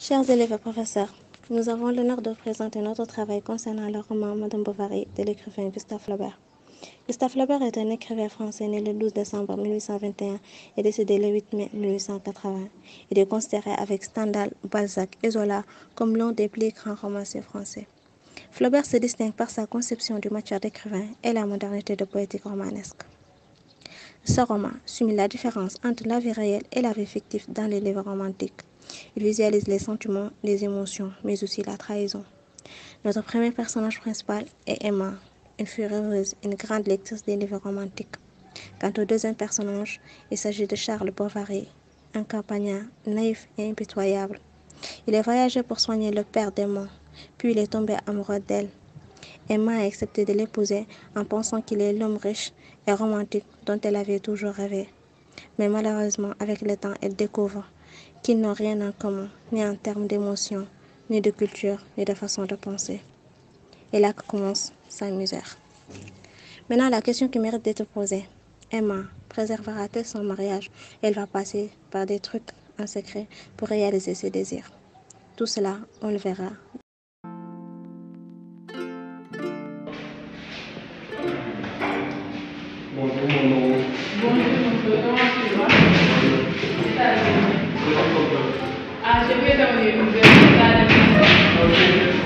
Chers élèves et professeurs, nous avons l'honneur de présenter notre travail concernant le roman Madame Bovary de l'écrivain Gustave Flaubert. Gustave Flaubert est un écrivain français né le 12 décembre 1821 et décédé le 8 mai 1880. Il est considéré avec Stendhal, Balzac et Zola comme l'un des plus grands romanciers français. Flaubert se distingue par sa conception du matière d'écrivain et la modernité de poétique romanesque. Ce roman souligne la différence entre la vie réelle et la vie fictive dans les livres romantiques. Il visualise les sentiments, les émotions, mais aussi la trahison. Notre premier personnage principal est Emma, une fille heureuse, une grande lectrice des livres romantiques. Quant au deuxième personnage, il s'agit de Charles Bovary, un campagnard naïf et impitoyable. Il est voyagé pour soigner le père d'Emma, puis il est tombé amoureux d'elle. Emma a accepté de l'épouser en pensant qu'il est l'homme riche et romantique dont elle avait toujours rêvé. Mais malheureusement, avec le temps, elle découvre qu'ils n'ont rien en commun, ni en termes d'émotion, ni de culture, ni de façon de penser. Et là commence sa misère. Maintenant, la question qui mérite d'être posée. Emma préservera-t-elle son mariage? Elle va passer par des trucs en secret pour réaliser ses désirs. Tout cela, on le verra. Bonjour mon nom. Bonjour monsieur, comment tu vas? Ah, je vais dans les nouvelles. Ok,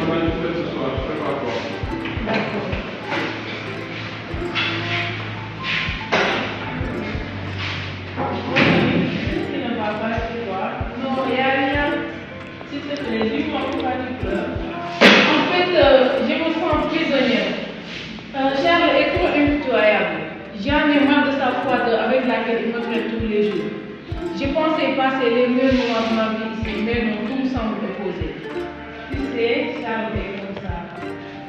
on a une fête ce soir, prépare-toi. D'accord. Qu'est-ce qui ne va pas chez toi? Non, il n'y a rien. S'il te plaît, dis-moi pourquoi tu pleures. En fait, je me sens prisonnière. Charles est trop impitoyable. J'en ai marre de sa froideur avec laquelle il me traite tous les jours. Je pensais passer les meilleurs moments de ma vie ici, mais non, tout me semble opposé. Tu sais, Charles est comme ça.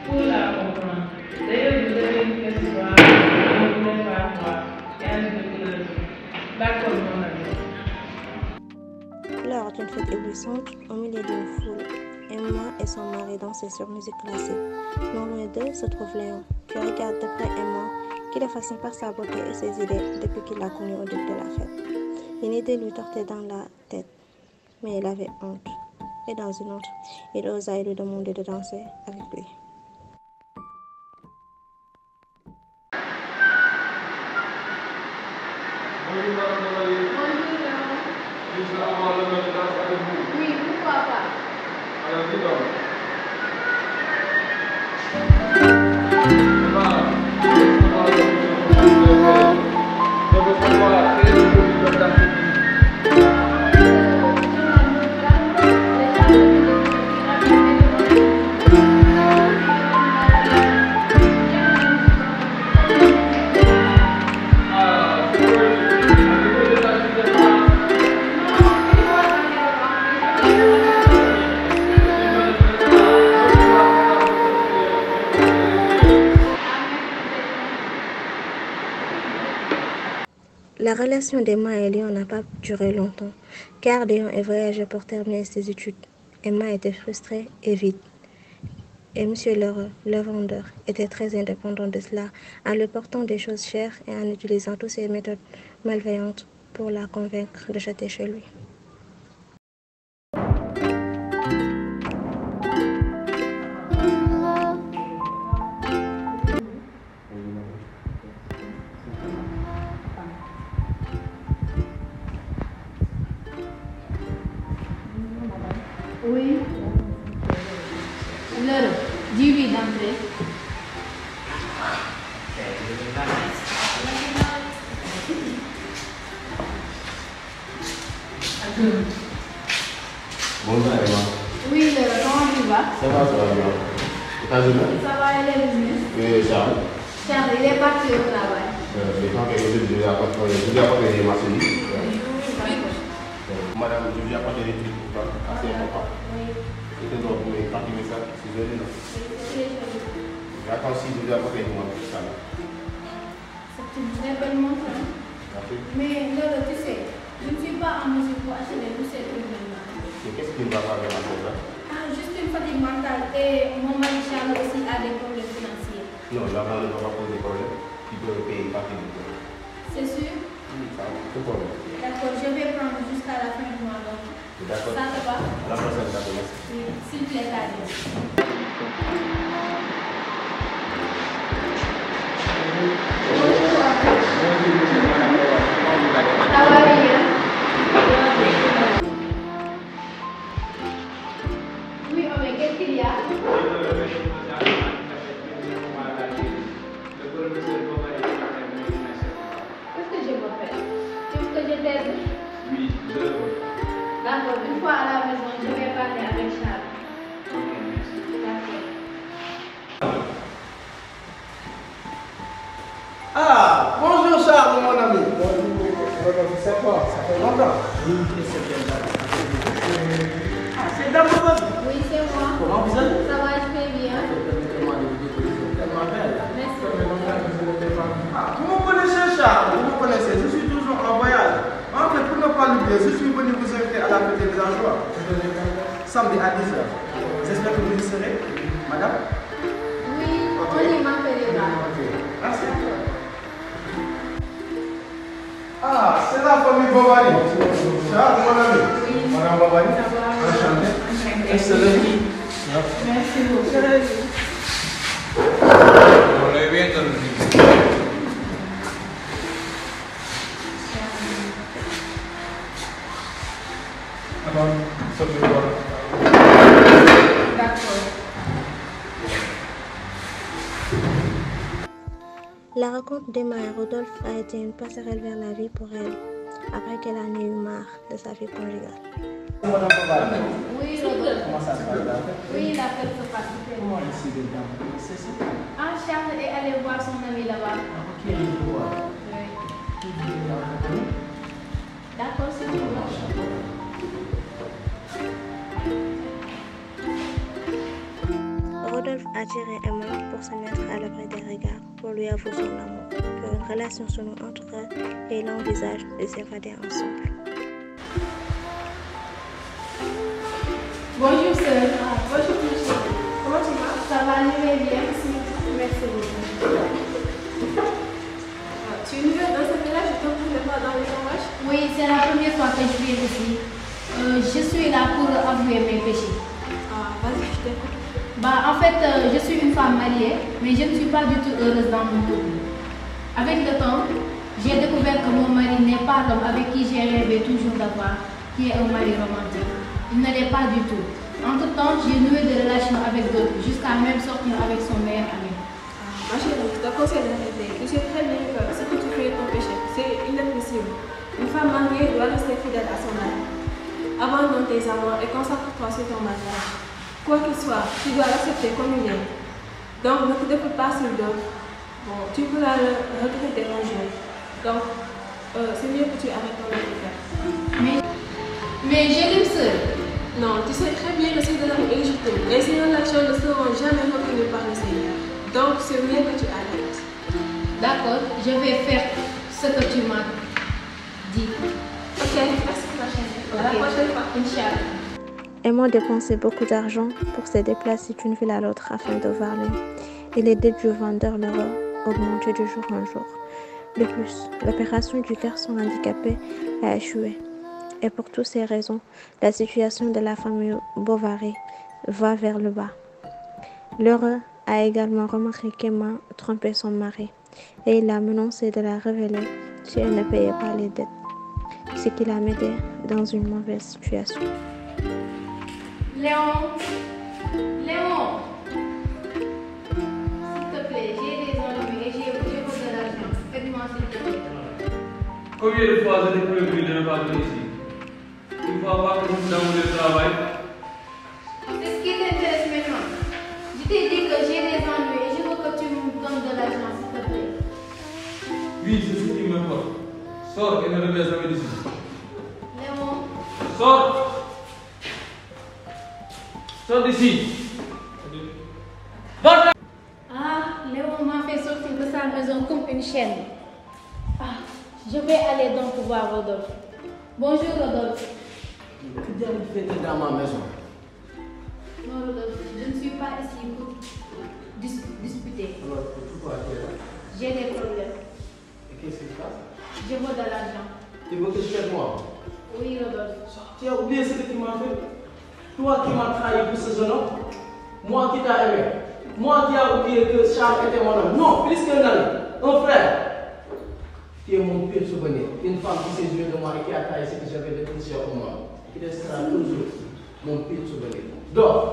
Pour la comprendre. D'ailleurs, vous avez une question, je ne voulais pas voir. D'accord, mon ami. Lors d'une fête éblouissante, au milieu d'une foule, Emma et son mari dansaient sur musique classique. Non loin d'eux se trouve Léon, qui regarde de près Emma, qui le fascine par sa beauté et ses idées depuis qu'il l'a connue au début de la fête. Une idée lui tortait dans la tête, mais il avait honte. Et dans une autre, il osa lui demander de danser avec lui. Bonjour madame Bovary. Bonjour, Léon. Je vais avoir l'honneur de danser avec vous. Oui, pourquoi pas? Alors, dis donc. La relation d'Emma et Léon n'a pas duré longtemps, car Léon est voyagé pour terminer ses études. Emma était frustrée et vide. Et Monsieur Lheureux, le vendeur, était très indépendant de cela, en lui portant des choses chères et en utilisant toutes ses méthodes malveillantes pour la convaincre de jeter chez lui. Oui. Lheureux, dis-lui d'entrer. Bonjour Emma. Oui, Lheureux, comment tu vas? Ça va bien. Et ta journée? Ça va, elle est venue. Oui, Charles. Charles, il est parti au travail. Je pense que je lui apporter des marchandises. Madame, je lui apporte des trucs pour toi, assez important. Oui. Et que donc, vous pouvez continuer ça, c'est joli, non? J'attends si je lui apporte une montre, ça là. C'est une très belle montre. Merci. Mais Lheureux, tu sais, je ne suis pas en mesure pour acheter tous ces trucs maintenant. Et qu'est-ce qui ne va pas avec la montre là? Ah, juste une fatigue mentale et mon mari Charles aussi a des problèmes financiers. Non, l'argent ne va pas poser problème. Tu peux payer une partie du problème. C'est sûr? Oui, ça va, c'est problème. D'accord, je vais prendre jusqu'à la fin du mois donc. D'accord. Ça te va? À la prochaine. qu'il y a? Qu'est-ce que je peux faire? Tu veux que je t'aide? Oui, je le veux. D'accord, une fois à la maison, je vais parler avec Charles. Ok, merci. D'accord. Ah, bonjour Charles, mon ami. C'est quoi? Ça fait longtemps. Ah, c'est Dame Bobby. Oui, c'est moi. Comment vous allez? Ça va, je vais bien. Tellement belle. Merci. Ah, vous me connaissez Charles, vous me connaissez. Je suis toujours en voyage. En fait, pour ne pas l'oublier, je suis venu vous inviter à la fête des villageois. Samedi à 10h. J'espère que vous y serez, madame. Oui, on y m'appellera. Merci. Ah, c'est la famille Bovary. Charles, mon ami. Madame Bovary. Enchanté. Excellent. Merci beaucoup. On l'a bien entendu. D'accord. La rencontre d'Emma et Rodolphe a été une passerelle vers la vie pour elle, après qu'elle en ait eu marre de sa vie conjugale. Madame Bovary. Oui, Rodolphe. Comment ça se passe là? Oui, la fête se passe super bien. Comment ici dedans? C'est ça. Ah, Charles est allé voir son ami là-bas. Ok, je vois. Oui. D'accord, c'est tout. Rodolphe a tiré Emma pour se mettre à l'abri des regards, pour lui avouer son amour, que une relation se noue entre eux et il envisage de s'évader ensemble. Bonjour sœur. Bonjour monsieur. Comment tu vas? Ça va, je vais bien. Merci beaucoup. Tu es nouvelle dans ce village, je t'en prie pas dans les hommages. Oui, c'est la première fois que je viens ici. Je suis là pour avouer mes péchés. Ah, vas-y, je t'écoute. En fait, je suis une femme mariée, mais je ne suis pas du tout heureuse dans mon couple. Avec le temps, j'ai découvert que mon mari n'est pas l'homme avec qui j'ai rêvé toujours d'avoir, qui est un mari romantique. Il ne l'est pas du tout. Entre-temps, j'ai noué des relations avec d'autres, jusqu'à même sortir avec son meilleur ami. Ma chérie, je te conseille d'arrêter. Tu sais très bien que ce que tu fais est ton péché. C'est inadmissible. Une femme mariée doit rester fidèle à son mari. Abandonne tes amours et concentre-toi sur ton mariage. Quoi qu'il soit, tu dois l'accepter comme il est. Donc, ne te développe pas sur d'autres. Bon, tu pourras le regretter un jour. Donc, c'est mieux que tu arrêtes ton affaire. Mais je l'aime seule. Non, tu sais très bien que c'est de l'amour illégitime. Et ces relations ne seront jamais reconnues par le Seigneur. Donc, c'est mieux que tu arrêtes. D'accord, je vais faire ce que tu m'as dit. Ok, merci ma chérie. À la prochaine fois. Inch'Allah. Emma dépensait beaucoup d'argent pour se déplacer d'une ville à l'autre afin de voir l'un, et les dettes du vendeur leur augmentaient de jour en jour. De plus, l'opération du garçon handicapé a échoué. Et pour toutes ces raisons, la situation de la famille Bovary va vers le bas. L'heureux a également remarqué qu'Emma trompait son mari et il l'a menacé de la révéler si elle ne payait pas les dettes, ce qui la mettait dans une mauvaise situation. Léon, s'il te plaît, j'ai des ennuis et j'ai besoin de l'argent. Faites-moi s'il te plaît. Combien de fois j'ai prévu de ne pas venir ici? Il faut avoir que nous avons le travail. C'est ce qui t'intéresse maintenant. Je t'ai dit que j'ai des ennuis et je veux que tu me donnes de l'argent, s'il te plaît. Oui, c'est ce qui m'importe. Sors et ne reviens jamais d'ici. Léon, Sors! Sors d'ici! Va! Léon m'a fait sortir de sa maison comme une chaîne. Je vais aller donc voir Rodolphe. Bonjour Rodolphe. Que faites dans ma maison? Non Rodolphe, je ne suis pas ici pour discuter. Alors, pourquoi tu es là? J'ai des problèmes. Et qu'est-ce qui se passe? Je veux de l'argent. Tu veux que je fasse moi? Oui Rodolphe. Tu as oublié ce que tu m'as fait? Toi qui m'as trahi pour ce jeune homme? Moi qui t'ai aimé? Moi qui ai oublié que Charles était mon homme? Non, plus qu'un ami, un frère. Tu es mon pire souvenir. Une femme qui s'est jouée de moi et qui a trahi ce que j'avais de précieux au monde. Qui restera toujours mon pire souvenir. Donc,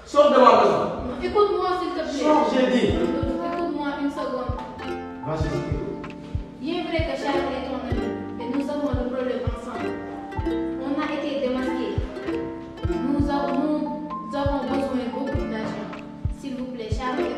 Sors de ma maison. Non, écoute-moi s'il te plaît. Sors, j'ai dit. Écoute-moi une seconde. Vas-y, Il est vrai que Charles est ton ami et nous avons le problème ensemble. On a été démasqués. Nous avons besoin beaucoup d'argent. S'il vous plaît, Charles.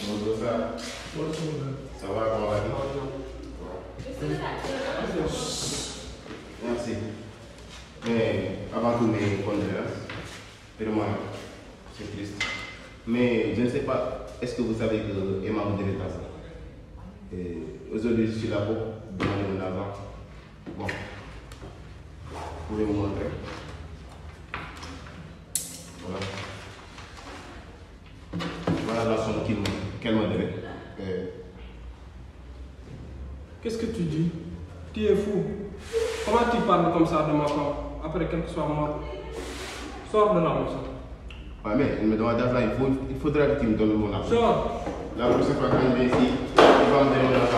bonjour, ça. Ça va, comment va-t-il? Merci. Mais avant tout, mes condoléances. Vraiment, c'est triste. Mais je ne sais pas, est-ce que vous savez que Emma vous devait l'argent? Aujourd'hui, je suis là pour demander mon argent. Bon. Vous pouvez me montrer? Voilà. Voilà la somme qu'elle m'a donnée. Qu'est-ce que tu dis? Tu es fou. Comment tu parles comme ça de ma femme après qu'elle soit morte? Sors de la maison. Ouais, mais elle me demande d'argent, il faudra que tu me donnes mon argent. Sors. La prochaine fois quand je vais ici, tu vas me donner mon argent.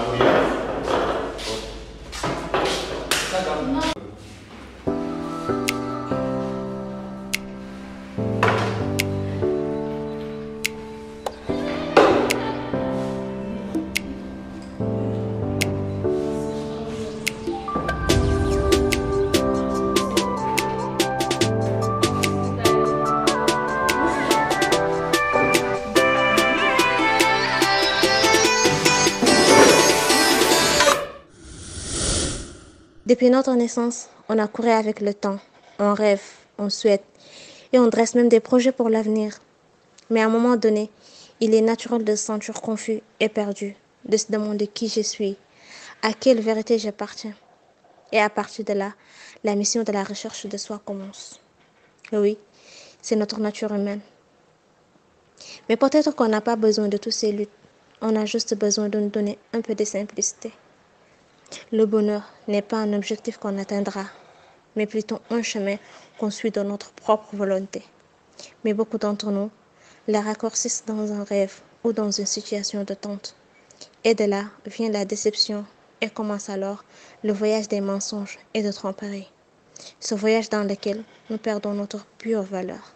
Depuis notre naissance, on a couru avec le temps, on rêve, on souhaite et on dresse même des projets pour l'avenir. Mais à un moment donné, il est naturel de se sentir confus et perdu, de se demander qui je suis, à quelle vérité j'appartiens. Et à partir de là, la mission de la recherche de soi commence. Oui, c'est notre nature humaine. Mais peut-être qu'on n'a pas besoin de toutes ces luttes, on a juste besoin de nous donner un peu de simplicité. Le bonheur n'est pas un objectif qu'on atteindra, mais plutôt un chemin qu'on suit de notre propre volonté. Mais beaucoup d'entre nous les raccourcissent dans un rêve ou dans une situation d'attente. Et de là vient la déception et commence alors le voyage des mensonges et de tromperies. Ce voyage dans lequel nous perdons notre pure valeur.